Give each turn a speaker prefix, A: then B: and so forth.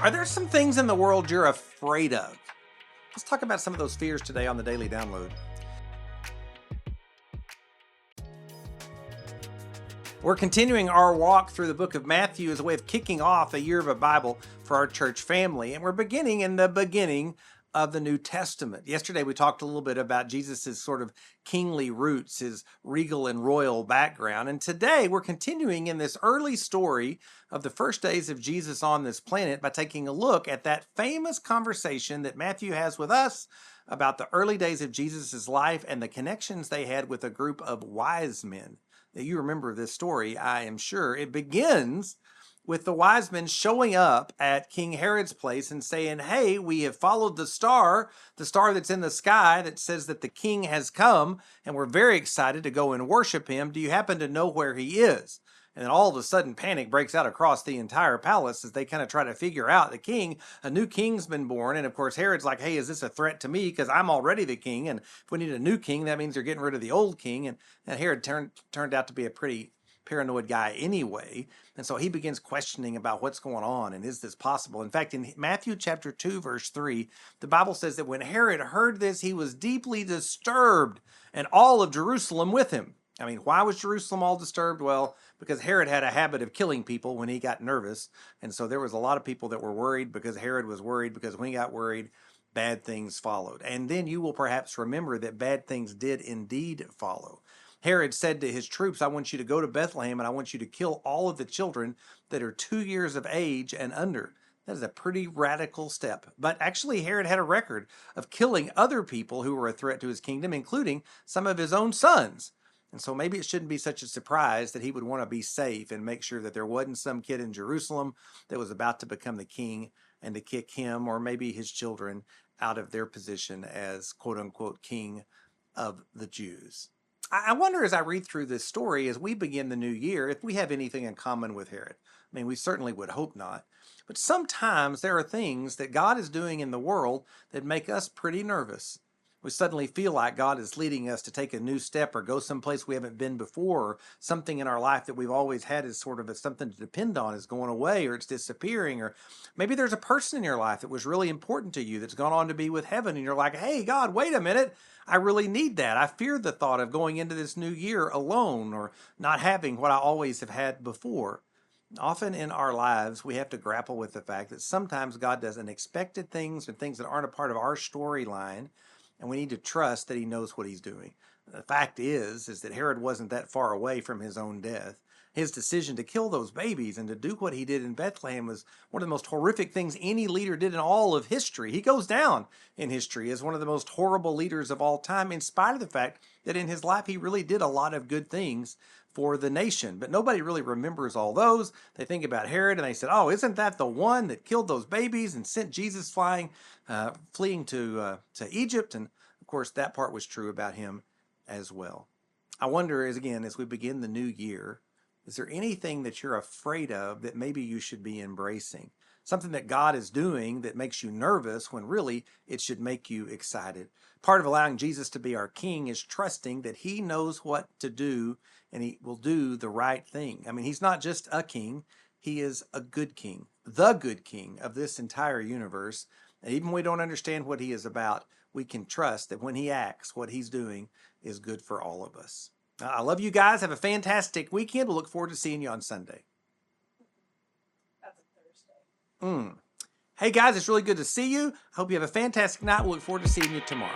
A: Are there some things in the world you're afraid of? Let's talk about some of those fears today on the Daily Download. We're continuing our walk through the book of Matthew as a way of kicking off a year of a Bible for our church family. And we're beginning in the beginning of the New Testament. Yesterday, we talked a little bit about Jesus's sort of kingly roots, his regal and royal background. And today, we're continuing in this early story of the first days of Jesus on this planet by taking a look at that famous conversation that Matthew has with us about the early days of Jesus's life and the connections they had with a group of wise men. Now, you remember this story, I am sure. It begins with the wise men showing up at King Herod's place and saying, hey, we have followed the star that's in the sky that says that the king has come, and we're very excited to go and worship him. Do you happen to know where he is? And then all of a sudden panic breaks out across the entire palace as they kind of try to figure out the king. A new king's been born. And of course, Herod's like, hey, is this a threat to me? Because I'm already the king. And if we need a new king, that means they're getting rid of the old king. And Herod turned out to be a pretty paranoid guy anyway. And so he begins questioning about what's going on and is this possible? In fact, in Matthew chapter 2, verse 3, the Bible says that when Herod heard this, he was deeply disturbed, and all of Jerusalem with him. I mean, why was Jerusalem all disturbed? Well, because Herod had a habit of killing people when he got nervous. And so there was a lot of people that were worried because Herod was worried, because when he got worried, bad things followed. And then you will perhaps remember that bad things did indeed follow. Herod said to his troops, I want you to go to Bethlehem and I want you to kill all of the children that are 2 years of age and under. That is a pretty radical step. But actually, Herod had a record of killing other people who were a threat to his kingdom, including some of his own sons. And so maybe it shouldn't be such a surprise that he would want to be safe and make sure that there wasn't some kid in Jerusalem that was about to become the king and to kick him or maybe his children out of their position as quote unquote king of the Jews. I wonder as I read through this story, as we begin the new year, if we have anything in common with Herod. I mean, we certainly would hope not. But sometimes there are things that God is doing in the world that make us pretty nervous. We suddenly feel like God is leading us to take a new step or go someplace we haven't been before, or something in our life that we've always had as sort of something to depend on is going away or it's disappearing. Or maybe there's a person in your life that was really important to you that's gone on to be with heaven, and you're like, hey, God, wait a minute. I really need that. I fear the thought of going into this new year alone or not having what I always have had before. Often in our lives, we have to grapple with the fact that sometimes God does unexpected things and things that aren't a part of our storyline, and we need to trust that he knows what he's doing. The fact is that Herod wasn't that far away from his own death. His decision to kill those babies and to do what he did in Bethlehem was one of the most horrific things any leader did in all of history. He goes down in history as one of the most horrible leaders of all time, in spite of the fact that in his life he really did a lot of good things for the nation. But nobody really remembers all those. They think about Herod and they said, oh, isn't that the one that killed those babies and sent Jesus fleeing to Egypt? And of course, that part was true about him as well. I wonder, as we begin the new year, is there anything that you're afraid of that maybe you should be embracing? Something that God is doing that makes you nervous when really it should make you excited. Part of allowing Jesus to be our king is trusting that he knows what to do and he will do the right thing. I mean, he's not just a king, he is a good king, the good king of this entire universe. And even when we don't understand what he is about, we can trust that when he acts, what he's doing is good for all of us. I love you guys. Have a fantastic weekend. We'll look forward to seeing you on Sunday.
B: That's a Thursday.
A: Hey guys, it's really good to see you. I hope you have a fantastic night. We'll look forward to seeing you tomorrow.